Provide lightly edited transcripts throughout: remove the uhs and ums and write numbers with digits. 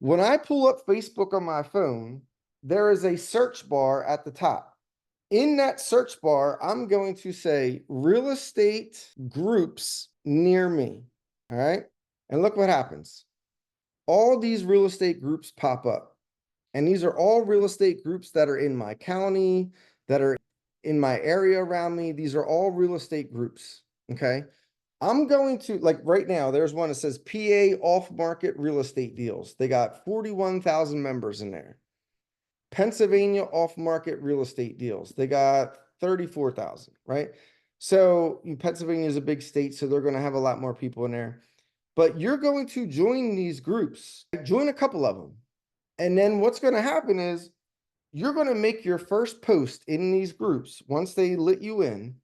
When I pull up Facebook on my phone, there is a search bar at the top. In that search bar, I'm going to say real estate groups near me. All right. And look what happens. All these real estate groups pop up. And these are all real estate groups that are in my county, that are in my area around me. These are all real estate groups. Okay. I'm going to, like right now, there's one that says PA off-market real estate deals. They got 41,000 members in there. Pennsylvania off-market real estate deals. They got 34,000, right? So Pennsylvania is a big state, so they're going to have a lot more people in there. But you're going to join these groups, join a couple of them. And then what's going to happen is you're going to make your first post in these groups once they let you in.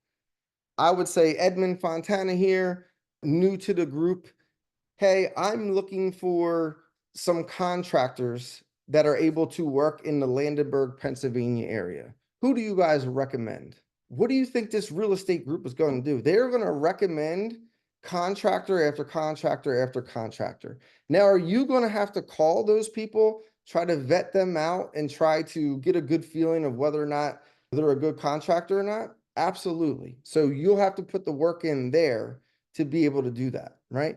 I would say Edmund Fontana here, new to the group. Hey, I'm looking for some contractors that are able to work in the Landenberg, Pennsylvania area. Who do you guys recommend? What do you think this real estate group is going to do? They're going to recommend contractor after contractor after contractor. Now, are you going to have to call those people, try to vet them out, and try to get a good feeling of whether or not they're a good contractor or not? Absolutely. So you'll have to put the work in there to be able to do that, right?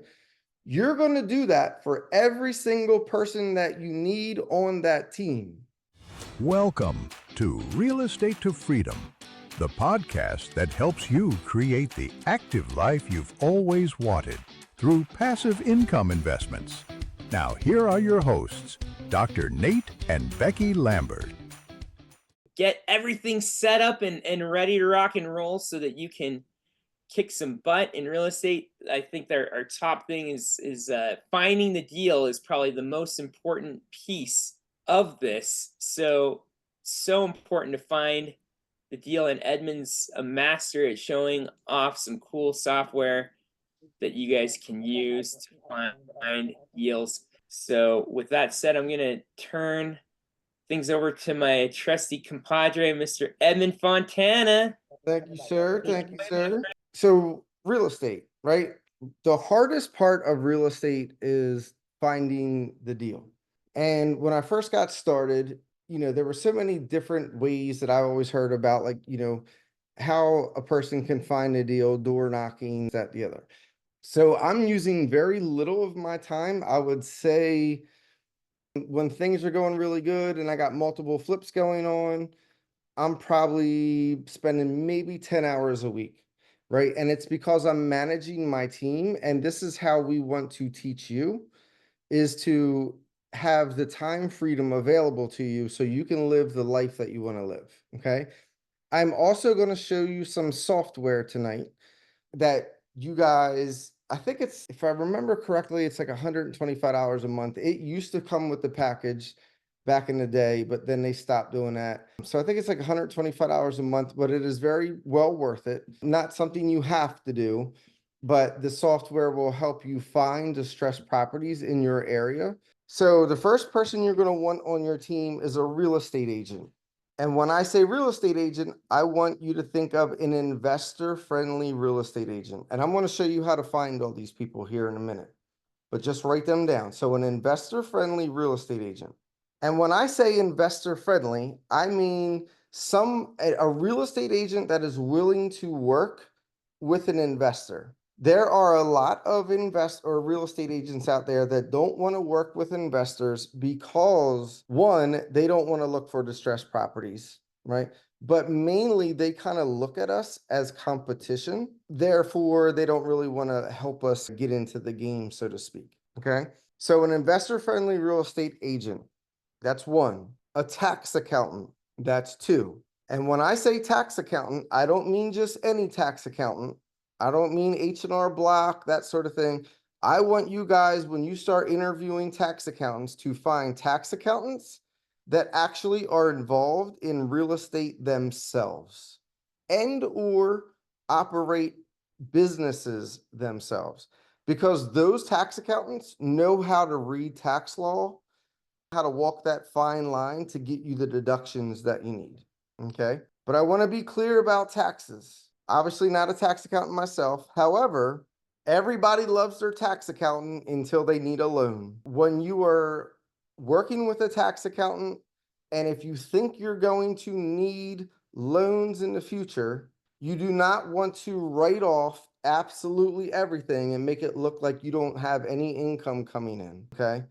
You're going to do that for every single person that you need on that team. Welcome to Real Estate to Freedom, the podcast that helps you create the active life you've always wanted through passive income investments. Now, here are your hosts, Dr. Nate and Becky Lambert. Get everything set up and ready to rock and roll so that you can kick some butt in real estate. I think our top thing is finding the deal is probably the most important piece of this. So important to find the deal, and Edmund's a master at showing off some cool software that you guys can use to find deals. So with that said, I'm going to turn things over to my trusty compadre, Mr. Edmund Fontana. Thank you, sir. Thank you, sir. So real estate, right? The hardest part of real estate is finding the deal. And when I first got started, there were so many different ways that I always heard about, like, how a person can find a deal, door knocking, that, the other. So I'm using very little of my time. I would say when things are going really good and I got multiple flips going on, I'm probably spending maybe 10 hours a week, right? And it's because I'm managing my team. And this is how we want to teach you, is to have the time freedom available to you so you can live the life that you want to live, okay? I'm also going to show you some software tonight that you guys, I think it's, if I remember correctly, it's like $125 a month. It used to come with the package back in the day, but then they stopped doing that. So I think it's like $125 a month, but it is very well worth it. Not something you have to do, but the software will help you find distressed properties in your area. So the first person you're going to want on your team is a real estate agent. And when I say real estate agent, I want you to think of an investor-friendly real estate agent. And I'm going to show you how to find all these people here in a minute, but just write them down. So an investor-friendly real estate agent. And when I say investor-friendly, I mean a real estate agent that is willing to work with an investor. There are a lot of real estate agents out there that don't want to work with investors because, one, they don't want to look for distressed properties, right? But mainly they kind of look at us as competition. Therefore, they don't really want to help us get into the game, so to speak, okay? So an investor-friendly real estate agent, that's one. A tax accountant, that's two. And when I say tax accountant, I don't mean just any tax accountant. I don't mean H&R Block, that sort of thing. I want you guys, when you start interviewing tax accountants, to find tax accountants that actually are involved in real estate themselves and or operate businesses themselves, because those tax accountants know how to read tax law, how to walk that fine line to get you the deductions that you need, okay? But I want to be clear about taxes. Obviously not a tax accountant myself. However, everybody loves their tax accountant until they need a loan. When you are working with a tax accountant, and if you think you're going to need loans in the future, you do not want to write off absolutely everything and make it look like you don't have any income coming in, okay?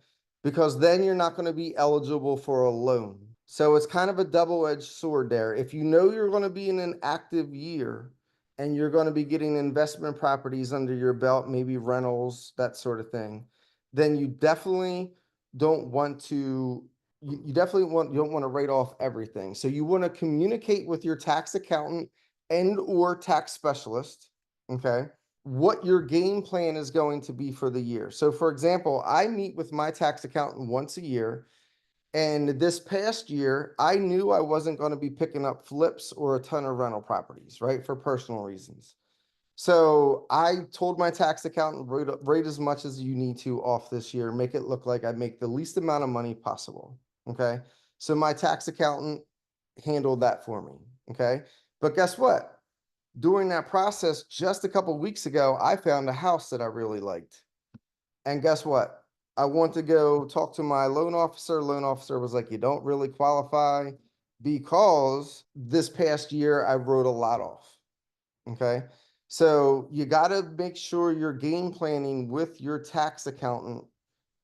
Because then you're not going to be eligible for a loan. So it's kind of a double-edged sword there. If you know you're going to be in an active year and you're going to be getting investment properties under your belt, maybe rentals, that sort of thing, then you definitely don't want to, you definitely you don't want to write off everything. So you want to communicate with your tax accountant and or tax specialist, okay, what your game plan is going to be for the year. So for example, I meet with my tax accountant once a year. And this past year, I knew I wasn't going to be picking up flips or a ton of rental properties, right? For personal reasons. So I told my tax accountant, rate as much as you need to off this year, make it look like I make the least amount of money possible. Okay. So my tax accountant handled that for me. Okay. But guess what? During that process, just a couple weeks ago, I found a house that I really liked. And guess what? I want to go talk to my loan officer. Loan officer was like, you don't really qualify because this past year I wrote a lot off. Okay. So you got to make sure you're game planning with your tax accountant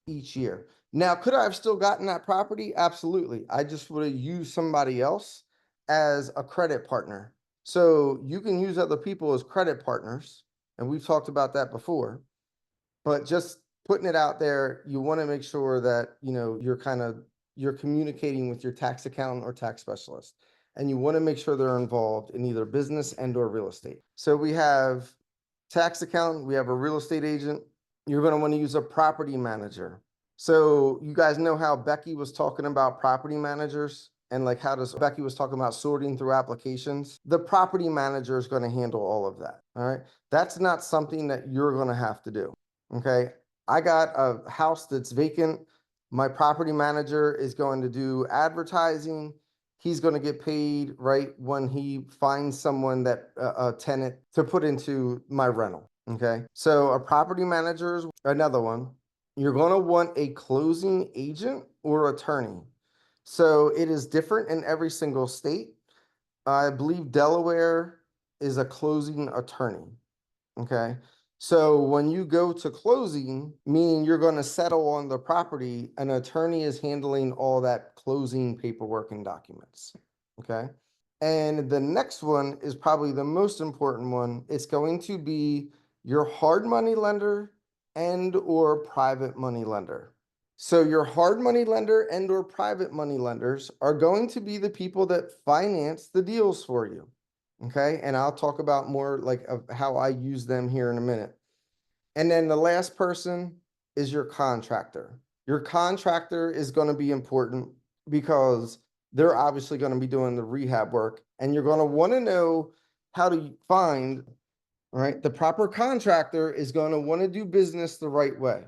each year. Now, could I have still gotten that property? Absolutely. I just would have used somebody else as a credit partner. So you can use other people as credit partners. And we've talked about that before. But just putting it out there, you want to make sure that, you know, you're communicating with your tax accountant or tax specialist. And you want to make sure they're involved in either business and or real estate. So we have tax accountant, we have a real estate agent. You're going to want to use a property manager. So you guys know how Becky was talking about property managers and like Becky was talking about sorting through applications. The property manager is going to handle all of that. All right. That's not something that you're going to have to do. Okay. I got a house that's vacant. My property manager is going to do advertising. He's going to get paid right when he finds someone that a tenant to put into my rental. Okay. So a property manager is another one. You're going to want a closing agent or attorney. So it is different in every single state. I believe Delaware is a closing attorney. Okay. So when you go to closing, meaning you're going to settle on the property, an attorney is handling all that closing paperwork and documents. Okay. And the next one is probably the most important one. It's going to be your hard money lender and or private money lender. So your hard money lender and or private money lenders are going to be the people that finance the deals for you. Okay. And I'll talk about more like of how I use them here in a minute. And then the last person is your contractor. Your contractor is going to be important because they're obviously going to be doing the rehab work, and you're going to want to know how to find, right? The proper contractor is going to want to do business the right way.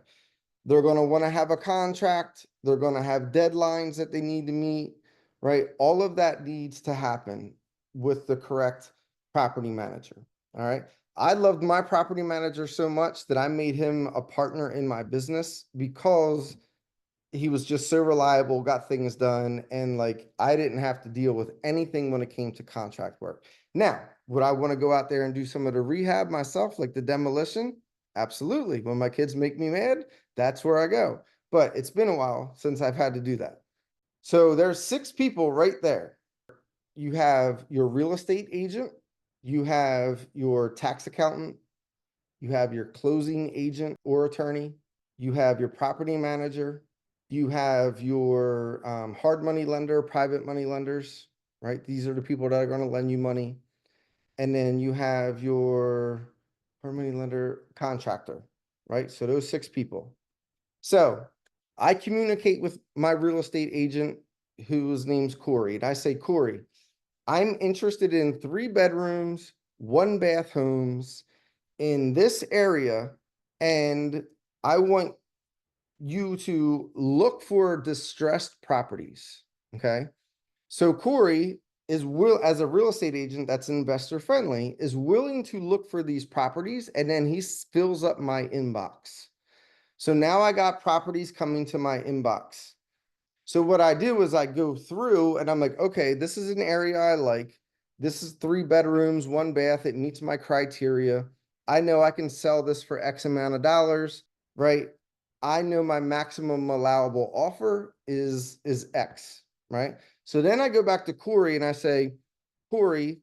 They're going to want to have a contract. They're going to have deadlines that they need to meet, right? All of that needs to happen with the correct property manager. All right. I loved my property manager so much that I made him a partner in my business because he was just so reliable, got things done, and like I didn't have to deal with anything when it came to contract work. Now, would I want to go out there and do some of the rehab myself, like the demolition? Absolutely. When my kids make me mad, that's where I go. But it's been a while since I've had to do that. So there's 6 people right there. You have your real estate agent, you have your tax accountant, you have your closing agent or attorney, you have your property manager, you have your hard money lender, private money lenders, right? These are the people that are going to lend you money. And then you have your hard money lender contractor, right? So those 6 people. So I communicate with my real estate agent, whose name's Corey. And I say, Corey, I'm interested in 3 bedrooms, 1 bath homes in this area. And I want you to look for distressed properties. Okay. So Corey is as a real estate agent that's investor friendly, is willing to look for these properties, and then he fills up my inbox. So now I got properties coming to my inbox. So what I do is I go through and I'm like, okay, this is an area I like. This is 3 bedrooms, 1 bath. It meets my criteria. I know I can sell this for X amount of dollars, right? I know my maximum allowable offer is X, right? So then I go back to Corey and I say, Corey,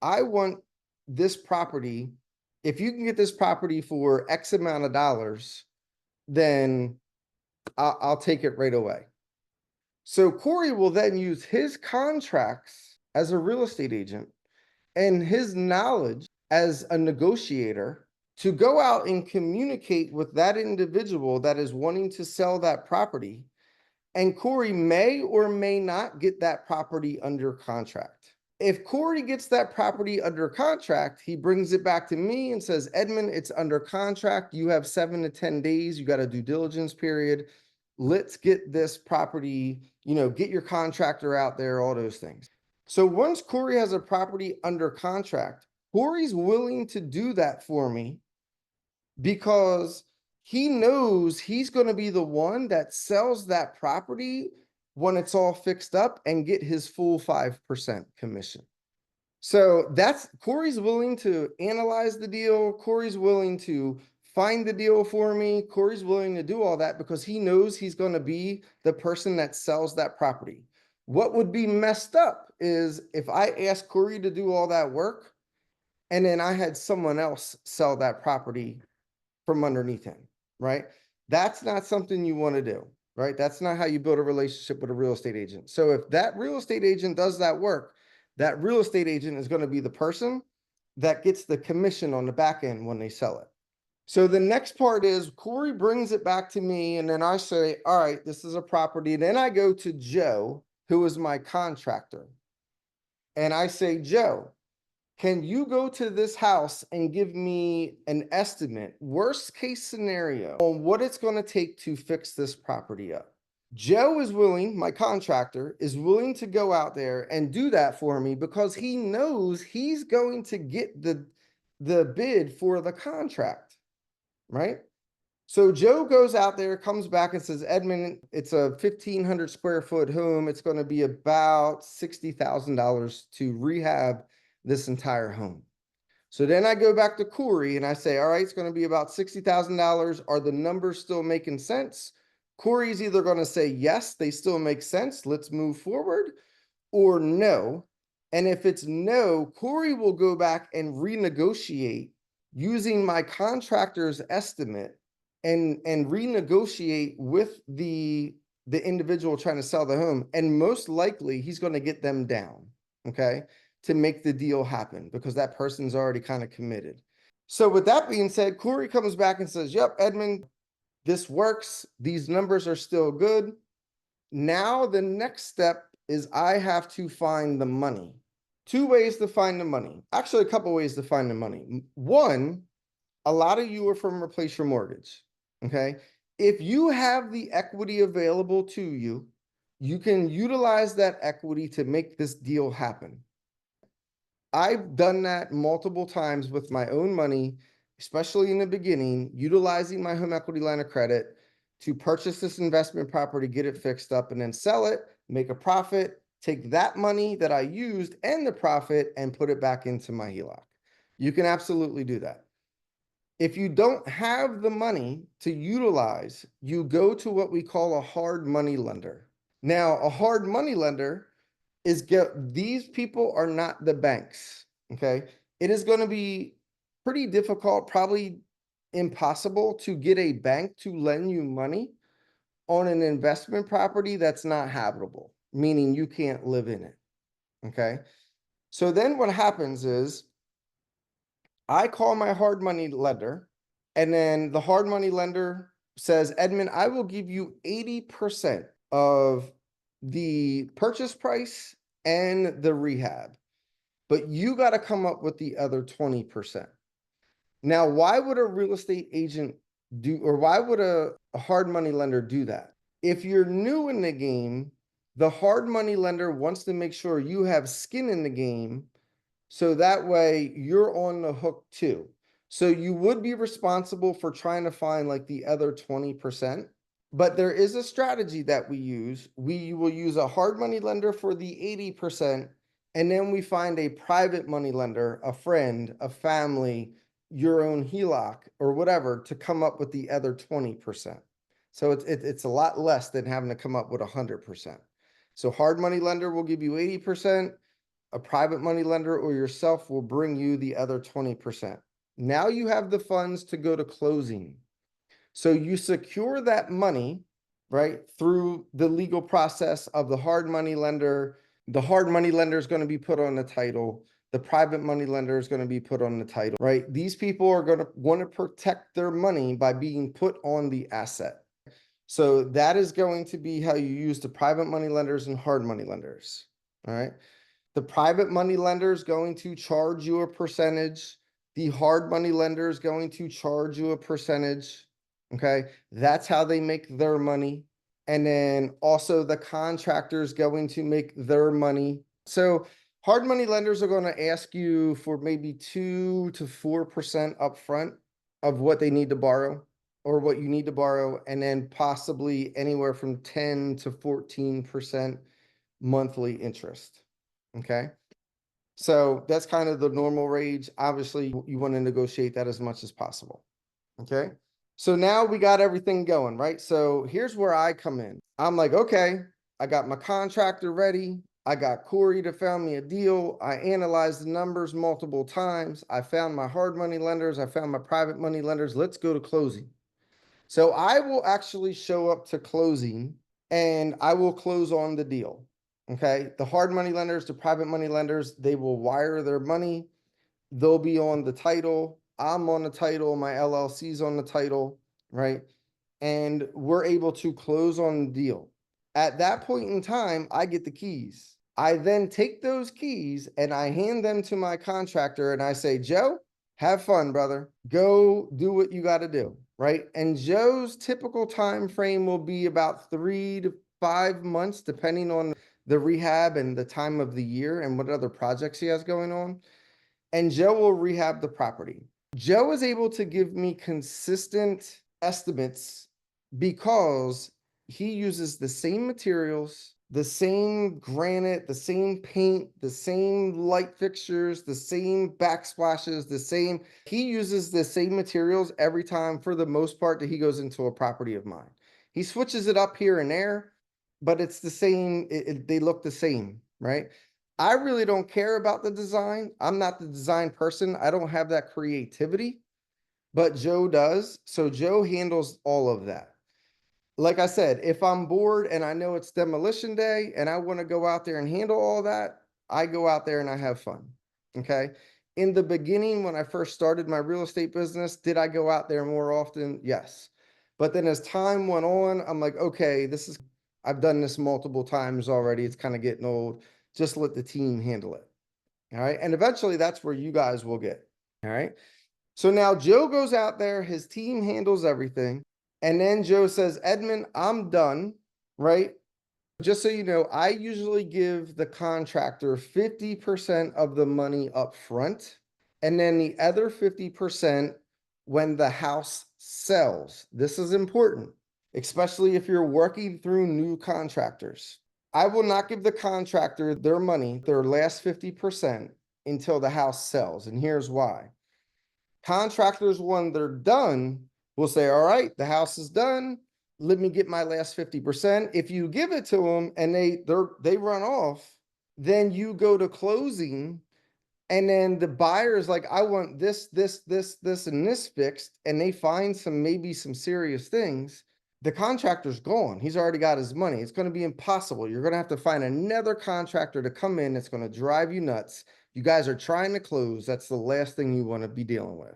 I want this property. If you can get this property for X amount of dollars, then I'll take it right away. So Corey will then use his contracts as a real estate agent and his knowledge as a negotiator to go out and communicate with that individual that is wanting to sell that property. And Corey may or may not get that property under contract. If Corey gets that property under contract, he brings it back to me and says, Edmund, it's under contract. You have 7 to 10 days. You got a due diligence period. Let's get this property, get your contractor out there, all those things. So once Corey has a property under contract, Corey's willing to do that for me because he knows he's going to be the one that sells that property when it's all fixed up and get his full 5% commission. So that's Corey's willing to analyze the deal. Corey's willing to find the deal for me. Corey's willing to do all that because he knows he's going to be the person that sells that property. What would be messed up is if I asked Corey to do all that work and then I had someone else sell that property from underneath him, right? That's not something you want to do, right? That's not how you build a relationship with a real estate agent. So if that real estate agent does that work, that real estate agent is going to be the person that gets the commission on the back end when they sell it. So the next part is Corey brings it back to me and then I say, all right, this is a property. Then I go to Joe, who is my contractor. And I say, Joe, can you go to this house and give me an estimate, worst case scenario, on what it's going to take to fix this property up? Joe is willing, my contractor is willing to go out there and do that for me because he knows he's going to get the bid for the contract, right? So Joe goes out there, comes back and says, Edmund, it's a 1,500 square foot home. It's going to be about $60,000 to rehab this entire home. So then I go back to Corey and I say, all right, it's going to be about $60,000. Are the numbers still making sense? Corey's either going to say, yes, they still make sense. Let's move forward, or no. And if it's no, Corey will go back and renegotiate using my contractor's estimate and renegotiate with the individual trying to sell the home. And most likely he's going to get them down, okay, to make the deal happen because that person's already kind of committed. So with that being said, Corey comes back and says, yep, Edmund, this works. These numbers are still good. Now the next step is I have to find the money. 2 ways to find the money. Actually, a couple ways to find the money. One, a lot of you are from Replace Your Mortgage, okay? If you have the equity available to you, you can utilize that equity to make this deal happen. I've done that multiple times with my own money, especially in the beginning, utilizing my home equity line of credit to purchase this investment property, get it fixed up, and then sell it, make a profit, take that money that I used and the profit and put it back into my HELOC. You can absolutely do that. If you don't have the money to utilize, you go to what we call a hard money lender. Now, a hard money lender is these people are not the banks, okay? It is going to be pretty difficult, probably impossible to get a bank to lend you money on an investment property that's not habitable, meaning you can't live in it, okay? So then what happens is I call my hard money lender and then the hard money lender says, Edmund, I will give you 80% of the purchase price and the rehab, but you got to come up with the other 20%. Now, why would a real estate agent do, or why would a hard money lender do that? If you're new in the game, the hard money lender wants to make sure you have skin in the game, so that way you're on the hook too. So you would be responsible for trying to find like the other 20%. But there is a strategy that we use. We will use a hard money lender for the 80%, and then we find a private money lender, a friend, a family, your own HELOC or whatever to come up with the other 20%. So it's a lot less than having to come up with 100%. So hard money lender will give you 80%, a private money lender or yourself will bring you the other 20%. Now you have the funds to go to closing. So you secure that money, right, through the legal process of the hard money lender. The hard money lender is going to be put on the title. The private money lender is going to be put on the title, right? These people are going to want to protect their money by being put on the asset. So that is going to be how you use the private money lenders and hard money lenders, all right? The private money lender is going to charge you a percentage. The hard money lender is going to charge you a percentage. Okay, that's how they make their money. And then also the contractor is going to make their money. So hard money lenders are going to ask you for maybe 2 to 4% upfront of what they need to borrow or what you need to borrow, and then possibly anywhere from 10 to 14% monthly interest. Okay. So that's kind of the normal range. Obviously, you want to negotiate that as much as possible. Okay. So now we got everything going, right? So here's where I come in. I'm like, okay, I got my contractor ready. I got Corey to found me a deal. I analyzed the numbers multiple times. I found my hard money lenders. I found my private money lenders. Let's go to closing. So I will actually show up to closing and I will close on the deal. Okay. The hard money lenders, the private money lenders, they will wire their money. They'll be on the title. I'm on the title. My LLC's on the title, right? And we're able to close on the deal. At that point in time, I get the keys. I then take those keys and I hand them to my contractor and I say, Joe, have fun, brother. Go do what you got to do, right? And Joe's typical time frame will be about 3 to 5 months, depending on the rehab and the time of the year and what other projects he has going on. And Joe will rehab the property. Joe is able to give me consistent estimates because he uses the same materials, the same granite, the same paint, the same light fixtures, the same backsplashes, he uses the same materials every time for the most part that he goes into a property of mine. He switches it up here and there, but it's the same. They look the same, right? I really don't care about the design. I'm not the design person. I don't have that creativity, but Joe does. So Joe handles all of that. Like I said, if I'm bored and I know it's demolition day and I want to go out there and handle all that, I go out there and I have fun. Okay. In the beginning, when I first started my real estate business, did I go out there more often? Yes. But then as time went on, I'm like, okay, I've done this multiple times already. It's kind of getting old. Just let the team handle it. All right. And eventually that's where you guys will get. All right. So now Joe goes out there, his team handles everything. And then Joe says, Edmund, I'm done. Right. Just so you know, I usually give the contractor 50% of the money up front, and then the other 50% when the house sells. This is important, especially if you're working through new contractors. I will not give the contractor their money, their last 50%, until the house sells. And here's why. Contractors, when they're done, will say, all right, the house is done. Let me get my last 50%. If you give it to them and they run off, then you go to closing. And then the buyer is like, I want this, and this fixed. And they find maybe some serious things. The contractor's gone. He's already got his money. It's going to be impossible. You're going to have to find another contractor to come in that's going to drive you nuts. You guys are trying to close. That's the last thing you want to be dealing with.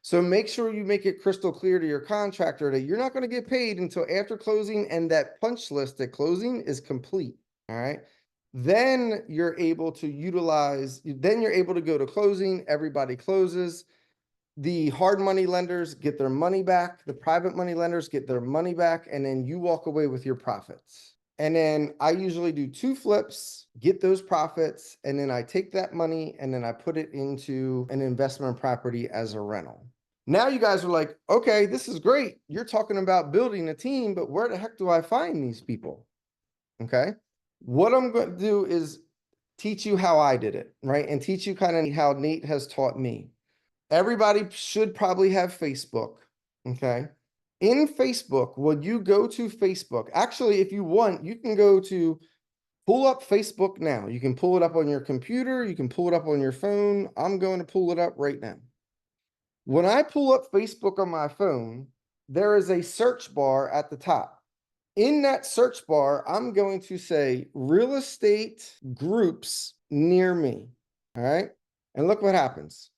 So make sure you make it crystal clear to your contractor that you're not going to get paid until after closing and that punch list at closing is complete. All right. Then you're able to go to closing. Everybody closes. The hard money lenders get their money back. The private money lenders get their money back. And then you walk away with your profits. And then I usually do 2 flips, get those profits, and then I take that money and then I put it into an investment property as a rental. Now you guys are like, okay, this is great. You're talking about building a team, but where the heck do I find these people? Okay. What I'm going to do is teach you how I did it, right? And teach you kind of how Nate has taught me. Everybody should probably have Facebook. Okay. In Facebook, when you go to Facebook, actually, if you want, you can go to pull up Facebook now. You can pull it up on your computer. You can pull it up on your phone. I'm going to pull it up right now. When I pull up Facebook on my phone, there is a search bar at the top. In that search bar, I'm going to say real estate groups near me. All right. And look what happens.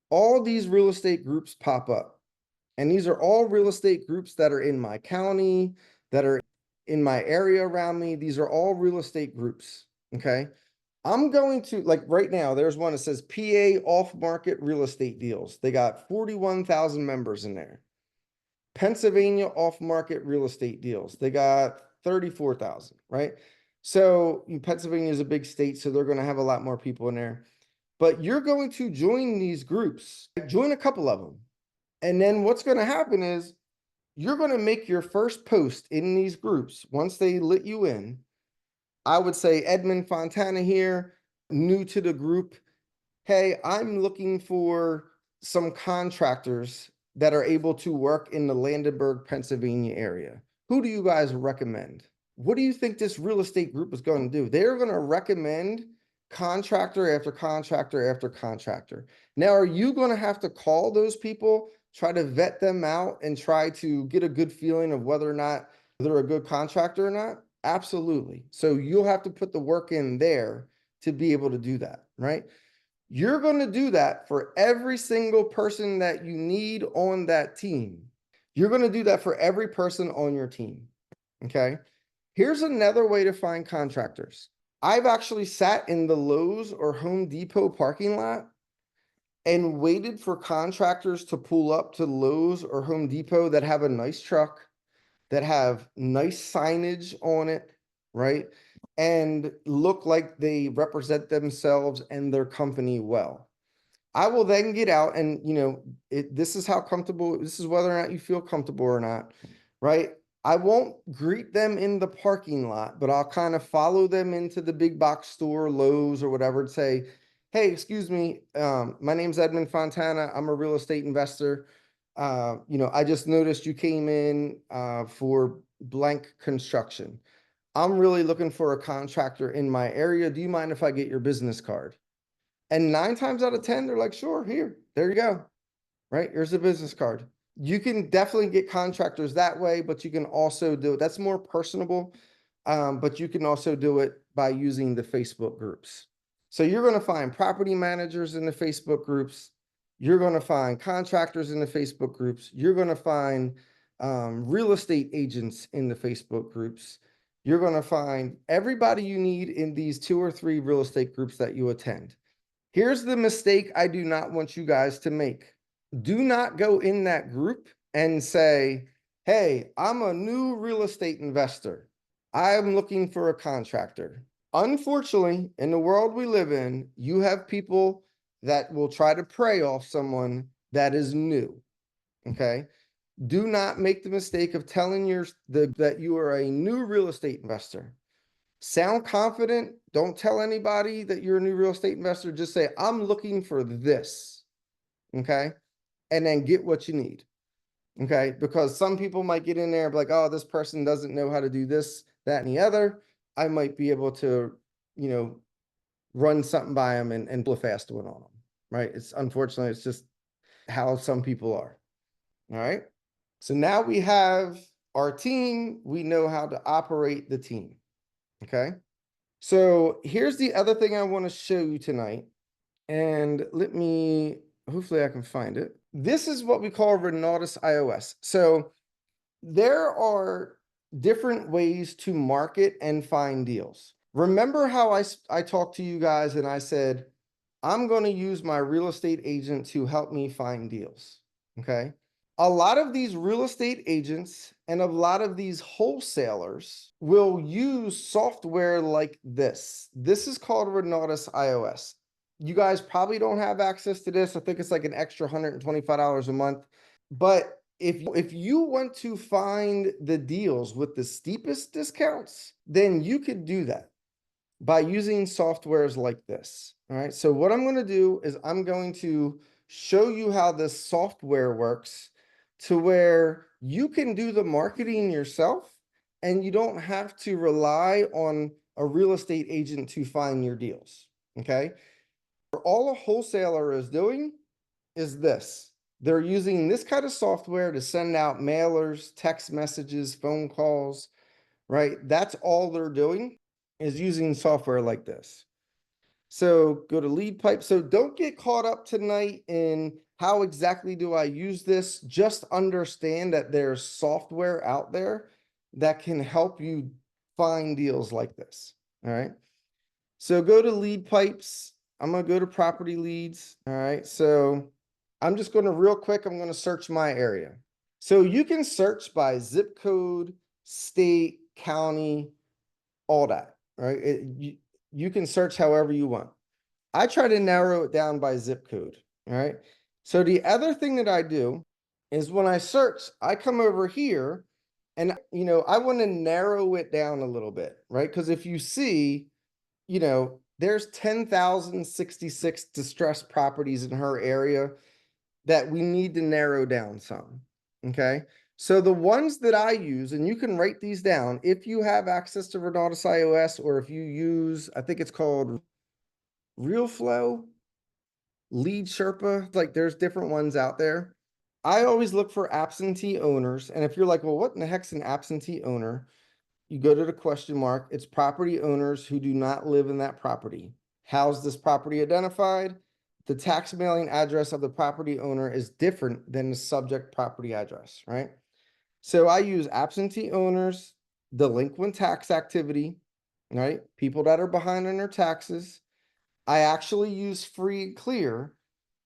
All these real estate groups pop up. And these are all real estate groups that are in my county, that are in my area around me. These are all real estate groups. Okay. I'm going to, like right now, there's one that says PA off-market real estate deals. They got 41,000 members in there. Pennsylvania off-market real estate deals. They got 34,000, right? So Pennsylvania is a big state, so they're going to have a lot more people in there. But you're going to join these groups, join a couple of them. And then what's going to happen is you're going to make your first post in these groups. Once they let you in, I would say Edmund Fontana here, new to the group. Hey, I'm looking for some contractors that are able to work in the Landenberg, Pennsylvania area. Who do you guys recommend? What do you think this real estate group is going to do? They're going to recommend contractor after contractor after contractor. Now, are you going to have to call those people, try to vet them out, and try to get a good feeling of whether or not they're a good contractor or not? Absolutely. So you'll have to put the work in there to be able to do that, right? You're going to do that for every single person that you need on that team. You're going to do that for every person on your team. Okay. Here's another way to find contractors. I've actually sat in the Lowe's or Home Depot parking lot and waited for contractors to pull up to Lowe's or Home Depot that have a nice truck, that have nice signage on it, right? And look like they represent themselves and their company well. I will then get out and, this is how comfortable, this is whether or not you feel comfortable or not, right? I won't greet them in the parking lot, but I'll kind of follow them into the big box store, Lowe's or whatever, and say, hey, excuse me, my name's Edmund Fontana. I'm a real estate investor. I just noticed you came in for blank construction. I'm really looking for a contractor in my area. Do you mind if I get your business card? And 9 times out of 10, they're like, sure, there you go. Right? Here's a business card. You can definitely get contractors that way, but you can also do it. That's more personable. But you can also do it by using the Facebook groups. So you're going to find property managers in the Facebook groups. You're going to find contractors in the Facebook groups. You're going to find real estate agents in the Facebook groups. You're going to find everybody you need in these 2 or 3 real estate groups that you attend. Here's the mistake I do not want you guys to make. Do not go in that group and say, hey, I'm a new real estate investor. I'm looking for a contractor. Unfortunately, in the world we live in, you have people that will try to prey off someone that is new. Okay. Do not make the mistake of telling that you are a new real estate investor. Sound confident. Don't tell anybody that you're a new real estate investor. Just say, I'm looking for this. Okay. And then get what you need. Okay. Because some people might get in there and be like, oh, this person doesn't know how to do this, that, and the other. I might be able to, run something by them and pull a fast one on them. Right. Unfortunately, it's just how some people are. All right. So now we have our team. We know how to operate the team. Okay. So here's the other thing I want to show you tonight. And hopefully I can find it. This is what we call Renatus iOS. So there are different ways to market and find deals. Remember how I talked to you guys and I said, I'm going to use my real estate agent to help me find deals. Okay. A lot of these real estate agents and a lot of these wholesalers will use software like this. This is called Renatus iOS. You guys probably don't have access to this. I think it's like an extra $125 a month. But if you want to find the deals with the steepest discounts, then you could do that by using softwares like this. All right. So what I'm going to do is I'm going to show you how this software works to where you can do the marketing yourself and you don't have to rely on a real estate agent to find your deals. Okay. All a wholesaler is doing is this. They're using this kind of software to send out mailers, text messages, phone calls, right? That's all they're doing is using software like this. So go to lead pipe. So don't get caught up tonight in how exactly do I use this. Just understand that there's software out there that can help you find deals like this. All right. So go to lead pipes. I'm going to go to property leads. All right. So I'm just going to real quick, I'm going to search my area. So you can search by zip code, state, county, all that, right? You can search however you want. I try to narrow it down by zip code. All right. So the other thing that I do is when I search, I come over here and, I want to narrow it down a little bit, right? Because if you see, there's 10,066 distressed properties in her area that we need to narrow down some. Okay. So the ones that I use, and you can write these down if you have access to Renatus iOS, or if you use, I think it's called RealFlow, Lead Sherpa, like there's different ones out there. I always look for absentee owners. And if you're like, well, what in the heck's an absentee owner? You go to the question mark. It's property owners who do not live in that property. How's this property identified? The tax mailing address of the property owner is different than the subject property address, right? So I use absentee owners, delinquent tax activity, right? People that are behind on their taxes. I actually use free and clear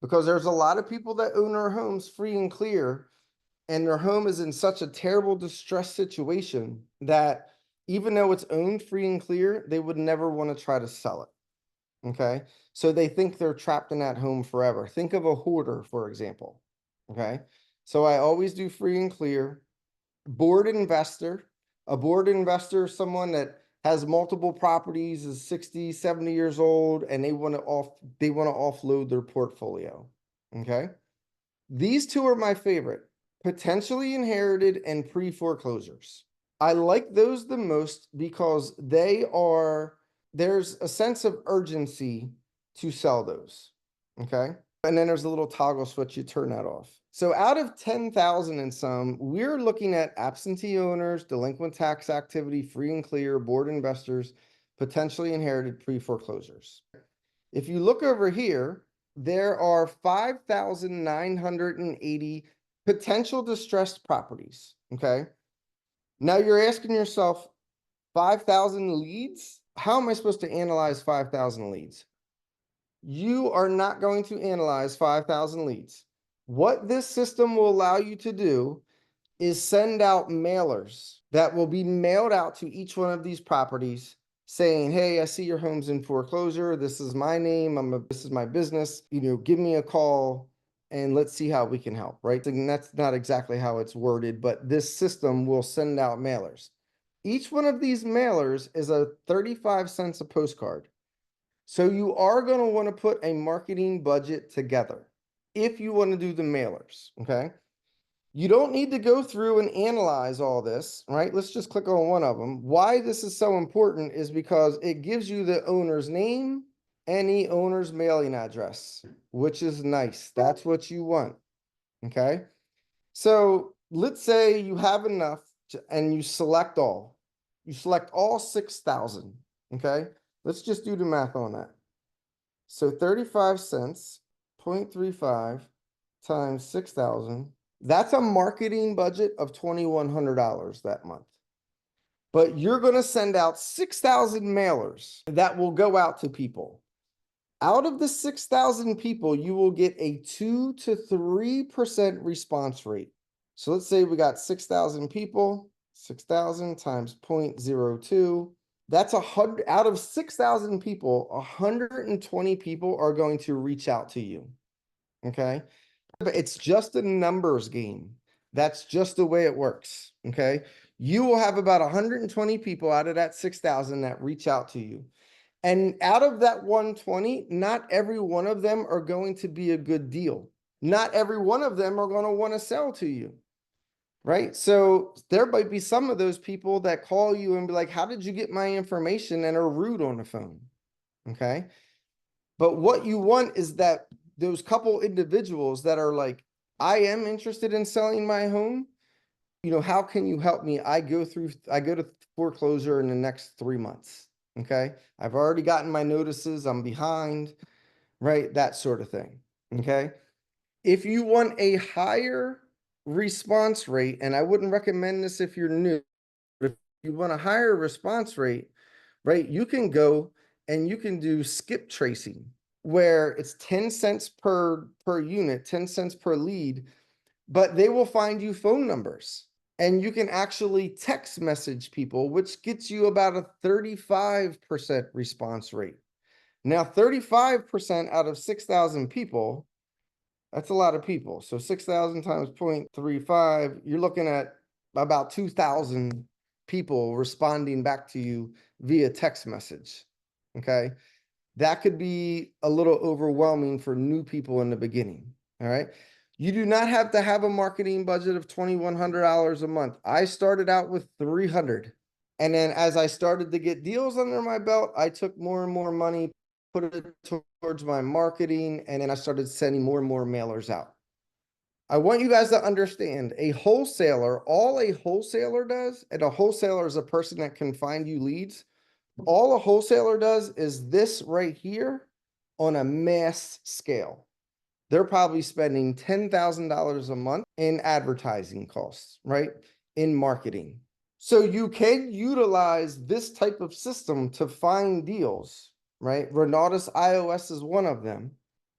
because there's a lot of people that own their homes free and clear, and their home is in such a terrible distress situation that even though it's owned free and clear, they would never want to try to sell it. Okay. So they think they're trapped in that home forever. Think of a hoarder, for example. Okay. So I always do free and clear. Board investor. A board investor is someone that has multiple properties, is 60, 70 years old, and they want to offload their portfolio. Okay. These two are my favorite: potentially inherited and pre-foreclosures. I like those the most because there's a sense of urgency to sell those. Okay. And then there's a little toggle switch, you turn that off. So out of 10,000 and some, we're looking at absentee owners, delinquent tax activity, free and clear, board investors, potentially inherited, pre-foreclosures. If you look over here, there are 5,980 potential distressed properties. Okay. Now you're asking yourself, 5,000 leads? How am I supposed to analyze 5,000 leads? You are not going to analyze 5,000 leads. What this system will allow you to do is send out mailers that will be mailed out to each one of these properties saying, hey, I see your home's in foreclosure. This is my name. This is my business. Give me a call and let's see how we can help, right? And that's not exactly how it's worded, but this system will send out mailers. Each one of these mailers is a 35 cents a postcard. So you are going to want to put a marketing budget together if you want to do the mailers, okay? You don't need to go through and analyze all this, right? Let's just click on one of them. Why this is so important is because it gives you the owner's name and the owner's mailing address, which is nice. That's what you want, okay? So let's say you have enough and you select all. You select all 6,000, okay? Let's just do the math on that. So 35 cents, 0.35 times 6,000. That's a marketing budget of $2,100 that month. But you're going to send out 6,000 mailers that will go out to people. Out of the 6,000 people, you will get a 2 to 3% response rate. So let's say we got 6,000 people, 6,000 times 0.02. That's 100 out of 6,000 people, 120 people are going to reach out to you. Okay. But it's just a numbers game. That's just the way it works. Okay. You will have about 120 people out of that 6,000 that reach out to you. And out of that 120, not every one of them are going to be a good deal. Not every one of them are going to want to sell to you. Right. So there might be some of those people that call you and be like, how did you get my information? And are rude on the phone. Okay. But what you want is that those couple individuals that are like, I am interested in selling my home. How can you help me? I go to foreclosure in the next 3 months. Okay. I've already gotten my notices. I'm behind, right? That sort of thing. Okay. If you want a higher response rate, and I wouldn't recommend this if you're new, but if you want a higher response rate, right, you can go and you can do skip tracing, where it's 10 cents per unit, 10 cents per lead, but they will find you phone numbers and you can actually text message people, which gets you about a 35% response rate. Now, 35% out of 6,000 people, that's a lot of people. So 6,000 times 0.35, you're looking at about 2,000 people responding back to you via text message. Okay. That could be a little overwhelming for new people in the beginning. All right. You do not have to have a marketing budget of $2,100 a month. I started out with 300. And then as I started to get deals under my belt, I took more and more money, put it towards my marketing, and then I started sending more and more mailers out. I want you guys to understand, a wholesaler, all a wholesaler does, and a wholesaler is a person that can find you leads. All a wholesaler does is this right here on a mass scale. They're probably spending $10,000 a month in advertising costs, right? In marketing. So you can utilize this type of system to find deals, right? Renatus iOS is one of them.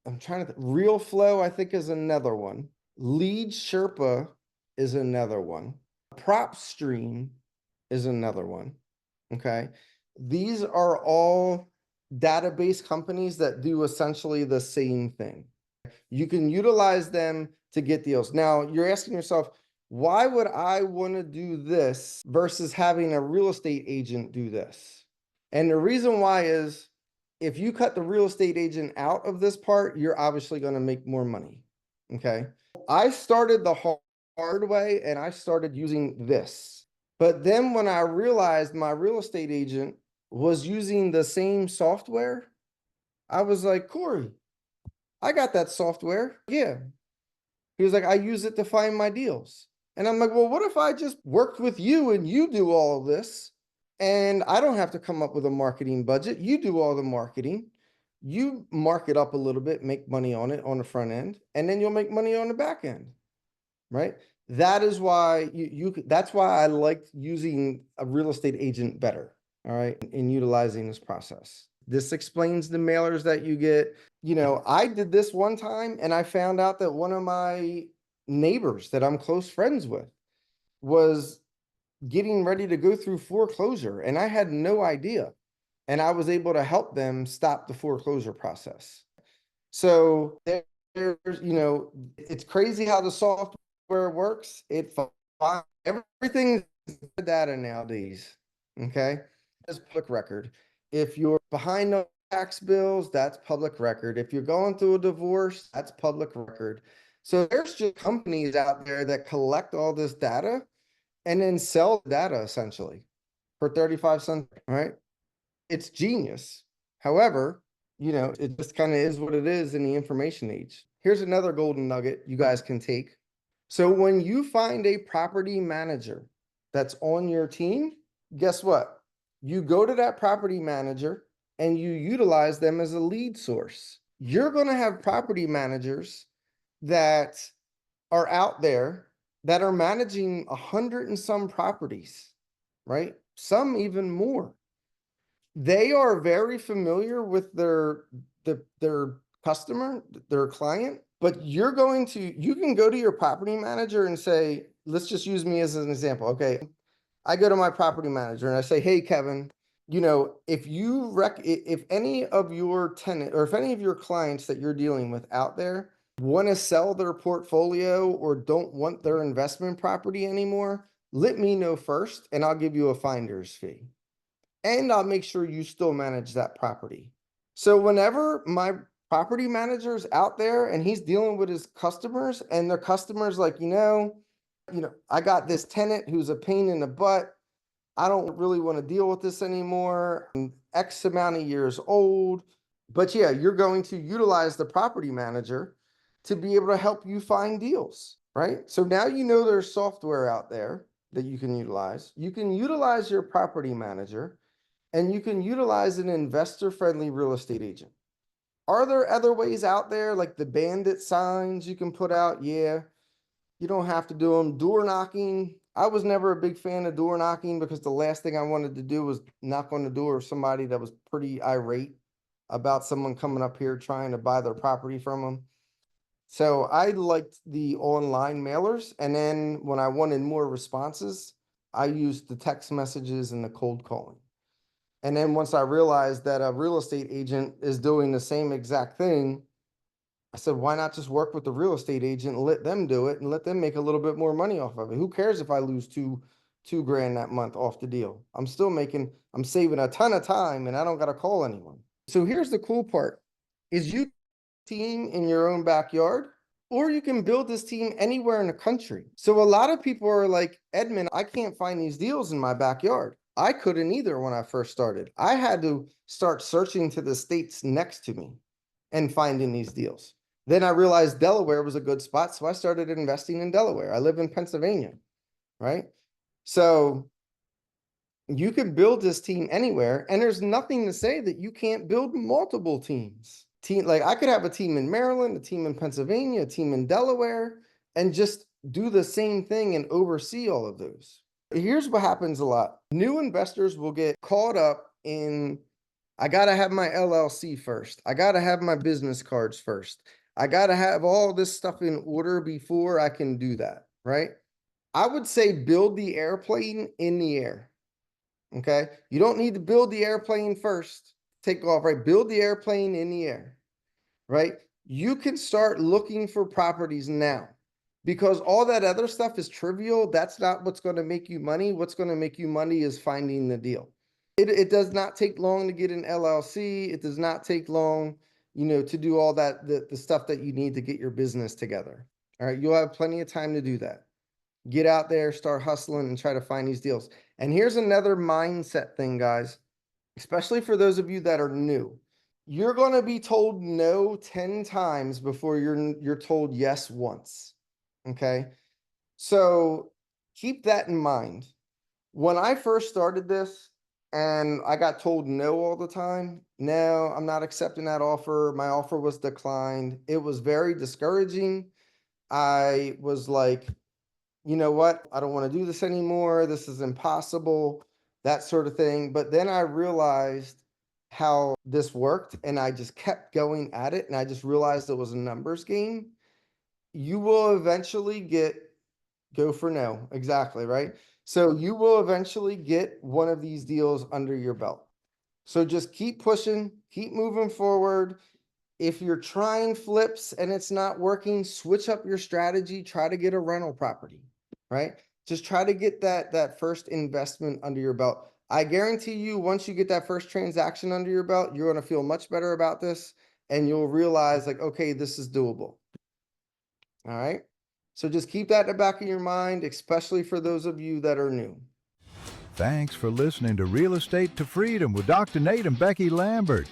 I'm trying to Real Flow, I think, is another one. Lead Sherpa is another one. Prop Stream is another one. Okay. These are all database companies that do essentially the same thing. You can utilize them to get deals. Now, you're asking yourself, why would I want to do this versus having a real estate agent do this? And the reason why is, if you cut the real estate agent out of this part, you're obviously going to make more money. Okay. I started the hard way and I started using this. But then when I realized my real estate agent was using the same software, I was like, Corey, I got that software. Yeah. He was like, I use it to find my deals. And I'm like, well, what if I just worked with you and you do all of this and I don't have to come up with a marketing budget? You do all the marketing. You mark it up a little bit, make money on it on the front end, and then you'll make money on the back end, right? That is why that's why I liked using a real estate agent better, all right, in utilizing this process. This explains the mailers that you get. I did this one time and I found out that one of my neighbors that I'm close friends with was getting ready to go through foreclosure and I had no idea. And I was able to help them stop the foreclosure process. So there's, it's crazy how the software works. Everything is data nowadays. Okay. It's public record. If you're behind on tax bills, that's public record. If you're going through a divorce, that's public record. So there's just companies out there that collect all this data and then sell the data essentially for 35 cents, right? It's genius. However, it just kind of is what it is in the information age. Here's another golden nugget you guys can take. So when you find a property manager that's on your team, guess what? You go to that property manager and you utilize them as a lead source. You're going to have property managers that are out there that are managing 100 and some properties, right? Some even more. They are very familiar with their customer, their client, but you can go to your property manager and say, let's just use me as an example. Okay. I go to my property manager and I say, hey, Kevin, if any of your tenant or if any of your clients that you're dealing with out there want to sell their portfolio or don't want their investment property anymore, let me know first and I'll give you a finder's fee. And I'll make sure you still manage that property. So whenever my property manager's out there and he's dealing with his customers and their customers like, I got this tenant who's a pain in the butt. I don't really want to deal with this anymore. I'm X amount of years old. But yeah, you're going to utilize the property manager to be able to help you find deals, right? So now there's software out there that you can utilize. You can utilize your property manager and you can utilize an investor-friendly real estate agent. Are there other ways out there like the bandit signs you can put out? Yeah, you don't have to do them. Door knocking. I was never a big fan of door knocking because the last thing I wanted to do was knock on the door of somebody that was pretty irate about someone coming up here trying to buy their property from them. So I liked the online mailers. And then when I wanted more responses, I used the text messages and the cold calling. And then once I realized that a real estate agent is doing the same exact thing, I said, why not just work with the real estate agent and let them do it and let them make a little bit more money off of it? Who cares if I lose two grand that month off the deal? I'm saving a ton of time and I don't got to call anyone. So here's the cool part is you team in your own backyard, or you can build this team anywhere in the country. So a lot of people are like, Edmund, I can't find these deals in my backyard. I couldn't either when I first started. I had to start searching to the states next to me and finding these deals. Then I realized Delaware was a good spot, so I started investing in Delaware. I live in Pennsylvania, right? So you can build this team anywhere, and there's nothing to say that you can't build multiple teams. Like I could have a team in Maryland, a team in Pennsylvania, a team in Delaware, and just do the same thing and oversee all of those. Here's what happens a lot. New investors will get caught up in, I got to have my LLC first. I got to have my business cards first. I got to have all this stuff in order before I can do that, right? I would say build the airplane in the air, okay? You don't need to build the airplane first, take off, right? Build the airplane in the air, right? You can start looking for properties now because all that other stuff is trivial. That's not what's going to make you money. What's going to make you money is finding the deal. It does not take long to get an LLC. It does not take long to do all that, the stuff that you need to get your business together. All right. You'll have plenty of time to do that. Get out there, start hustling and try to find these deals. And here's another mindset thing, guys, especially for those of you that are new. You're going to be told no 10 times before you're told yes once. Okay. So keep that in mind. When I first started this, and I got told no all the time. No, I'm not accepting that offer. My offer was declined. It was very discouraging. I was like, you know what? I don't want to do this anymore. This is impossible, that sort of thing. But then I realized how this worked and I just kept going at it. And I just realized it was a numbers game. You will eventually go for no. Exactly, right? So you will eventually get one of these deals under your belt. So just keep pushing, keep moving forward. If you're trying flips and it's not working, switch up your strategy, try to get a rental property, right? Just try to get that first investment under your belt. I guarantee you, once you get that first transaction under your belt, you're going to feel much better about this and you'll realize like, okay, this is doable. All right. So just keep that in the back of your mind, especially for those of you that are new. Thanks for listening to Real Estate to Freedom with Dr. Nate and Becky Lambert.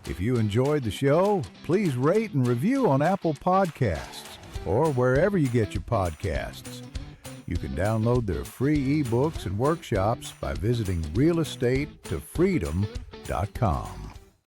If you enjoyed the show, please rate and review on Apple Podcasts or wherever you get your podcasts. You can download their free ebooks and workshops by visiting realestatetoFreedom.com.